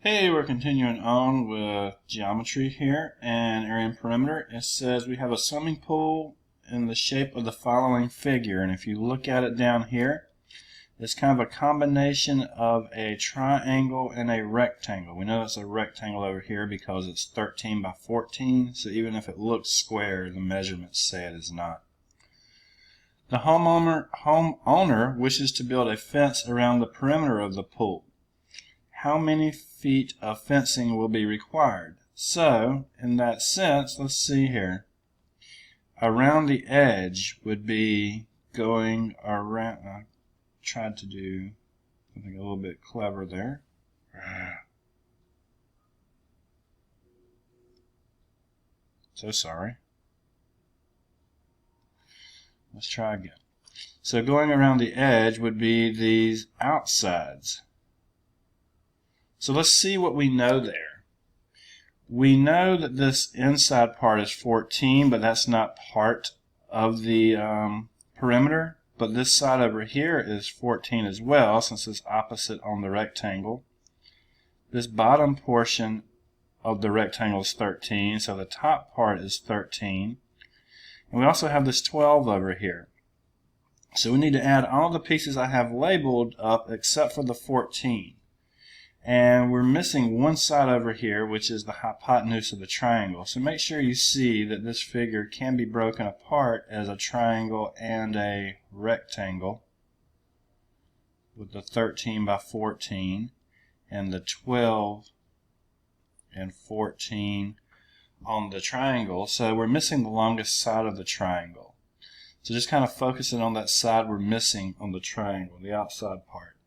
Hey, we're continuing on with geometry here and area and perimeter. It says we have a swimming pool in the shape of the following figure, and if you look at it down here, it's kind of a combination of a triangle and a rectangle. We know it's a rectangle over here because it's 13 by 14, so even if it looks square, the measurements say it is not. The homeowner wishes to build a fence around the perimeter of the pool. How many feet of fencing will be required? So, in that sense, let's see here. Around the edge would be going around. I tried to do something a little bit clever there. So sorry. Let's try again. So going around the edge would be these outsides. So let's see what we know there. We know that this inside part is 14, but that's not part of the perimeter. But this side over here is 14 as well, since it's opposite on the rectangle. This bottom portion of the rectangle is 13, so the top part is 13. And we also have this 12 over here. So we need to add all the pieces I have labeled up except for the 14. And we're missing one side over here, which is the hypotenuse of the triangle. So make sure you see that this figure can be broken apart as a triangle and a rectangle, with the 13 by 14 and the 12 and 14 on the triangle. So we're missing the longest side of the triangle. So just kind of focusing on that side we're missing on the triangle, the outside part.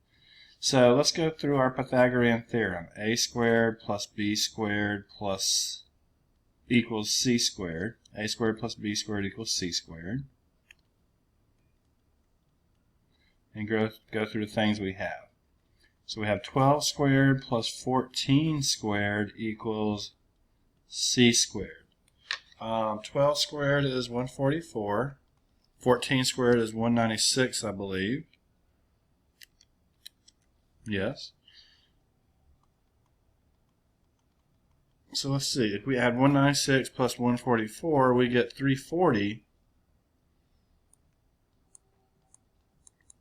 So let's go through our Pythagorean theorem. A squared plus b squared plus equals c squared. A squared plus b squared equals c squared. And go through the things we have. So we have 12 squared plus 14 squared equals c squared. 12 squared is 144. 14 squared is 196, I believe. Yes. So let's see. If we add 196 plus 144, we get 340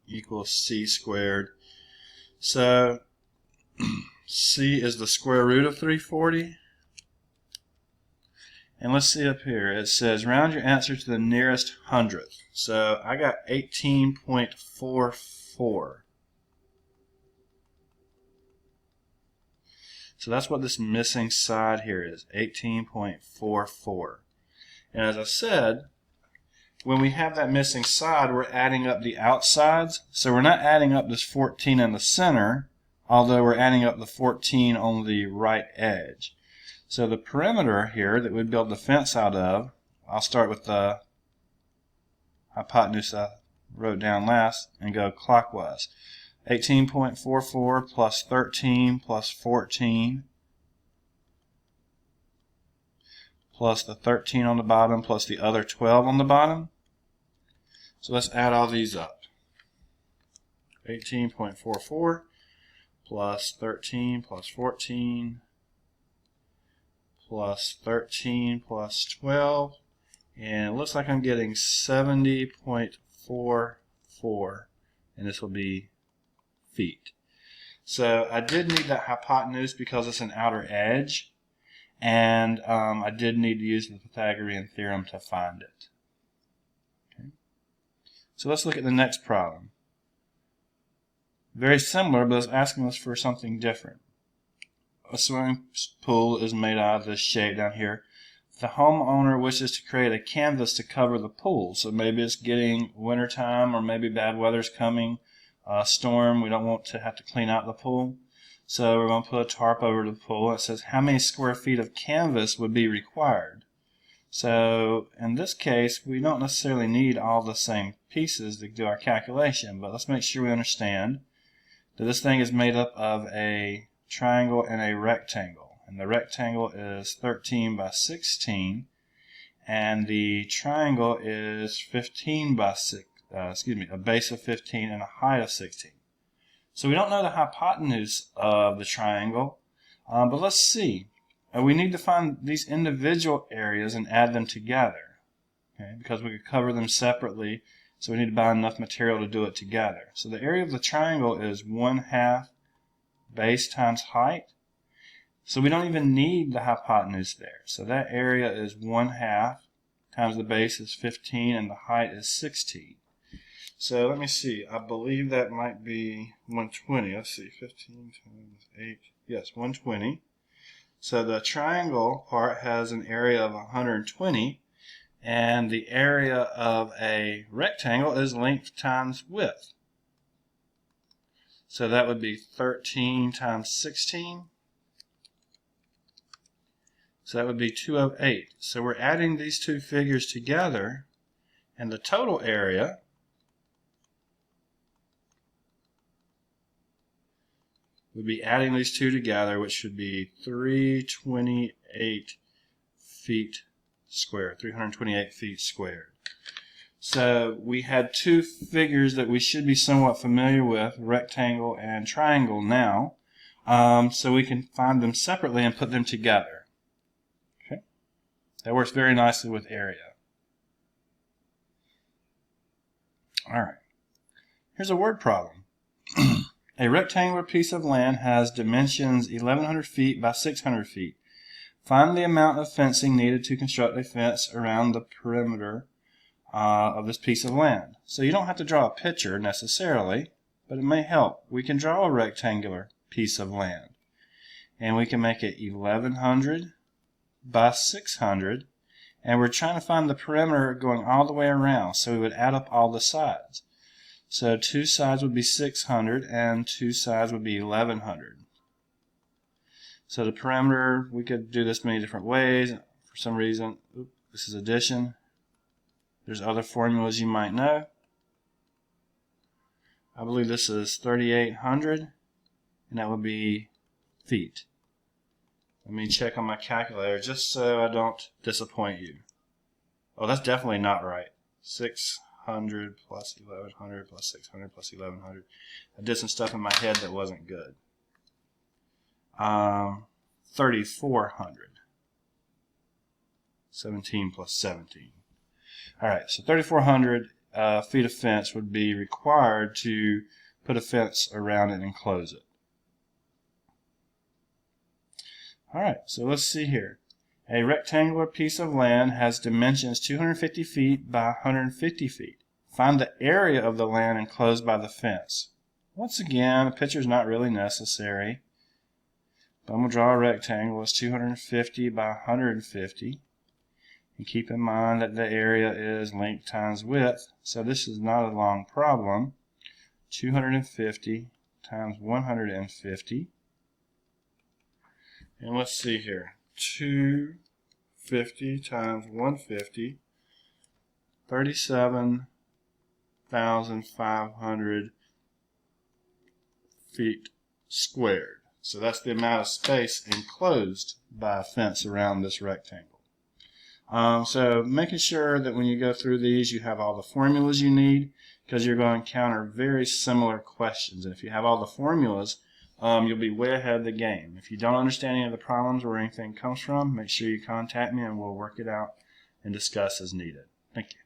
equals c squared. So c is the square root of 340. And let's see up here. It says round your answer to the nearest hundredth. So I got 18.44. So that's what this missing side here is, 18.44. And as I said, when we have that missing side, we're adding up the outsides. So we're not adding up this 14 in the center, although we're adding up the 14 on the right edge. So the perimeter here that we'd build the fence out of, I'll start with the hypotenuse I wrote down last and go clockwise. 18.44 plus 13 plus 14 plus the 13 on the bottom plus the other 12 on the bottom. So let's add all these up. 18.44 plus 13 plus 14 plus 13 plus 12, and it looks like I'm getting 70.44, and this will be feet. So I did need that hypotenuse because it's an outer edge, and I did need to use the Pythagorean theorem to find it. Okay. So let's look at the next problem. Very similar, but it's asking us for something different. A swimming pool is made out of this shape down here. The homeowner wishes to create a canvas to cover the pool. So maybe it's getting wintertime, or maybe bad weather's coming. Storm, we don't want to have to clean out the pool, so we're going to put a tarp over the pool. It says how many square feet of canvas would be required. So in this case we don't necessarily need all the same pieces to do our calculation, but let's make sure we understand that this thing is made up of a triangle and a rectangle, and the rectangle is 13 by 16 and the triangle is 15 by 6. A base of 15 and a height of 16. So we don't know the hypotenuse of the triangle, But let's see. We need to find these individual areas and add them together, okay? Because we could cover them separately, so we need to buy enough material to do it together. So the area of the triangle is 1/2 base times height. So we don't even need the hypotenuse there. So that area is 1/2 times the base is 15 and the height is 16. So let me see. I believe that might be 120. Let's see. 15 times 8. Yes, 120. So the triangle part has an area of 120, and the area of a rectangle is length times width. So that would be 13 times 16. So that would be 208. So we're adding these two figures together, and the total area would be adding these two together, which should be 328 feet squared, 328 feet squared. So we had two figures that we should be somewhat familiar with, rectangle and triangle now. So we can find them separately and put them together. Okay, that works very nicely with area. All right, here's a word problem. A rectangular piece of land has dimensions 1,100 feet by 600 feet. Find the amount of fencing needed to construct a fence around the perimeter of this piece of land. So you don't have to draw a picture necessarily, but it may help. We can draw a rectangular piece of land, and we can make it 1,100 by 600, and we're trying to find the perimeter going all the way around, so we would add up all the sides. So two sides would be 600 and two sides would be 1,100. So the perimeter, we could do this many different ways. For some reason, this is addition. There's other formulas you might know. I believe this is 3,800, and that would be feet. Let me check on my calculator just so I don't disappoint you. Oh, that's definitely not right. 600 plus 1,100 plus 600 plus 1,100. I did some stuff in my head that wasn't good. 3,400. 17 plus 17. Alright, so 3,400 feet of fence would be required to put a fence around it and enclose it. Alright, so let's see here. A rectangular piece of land has dimensions 250 feet by 150 feet. Find the area of the land enclosed by the fence. Once again, a picture is not really necessary. But I'm going to draw a rectangle. It's 250 by 150. And keep in mind that the area is length times width. So this is not a long problem. 250 times 150. And let's see here. 250 times 150, 37,500 feet squared. So that's the amount of space enclosed by a fence around this rectangle. So making sure that when you go through these you have all the formulas you need, because you're going to encounter very similar questions. And if you have all the formulas, you'll be way ahead of the game. If you don't understand any of the problems or where anything comes from, make sure you contact me and we'll work it out and discuss as needed. Thank you.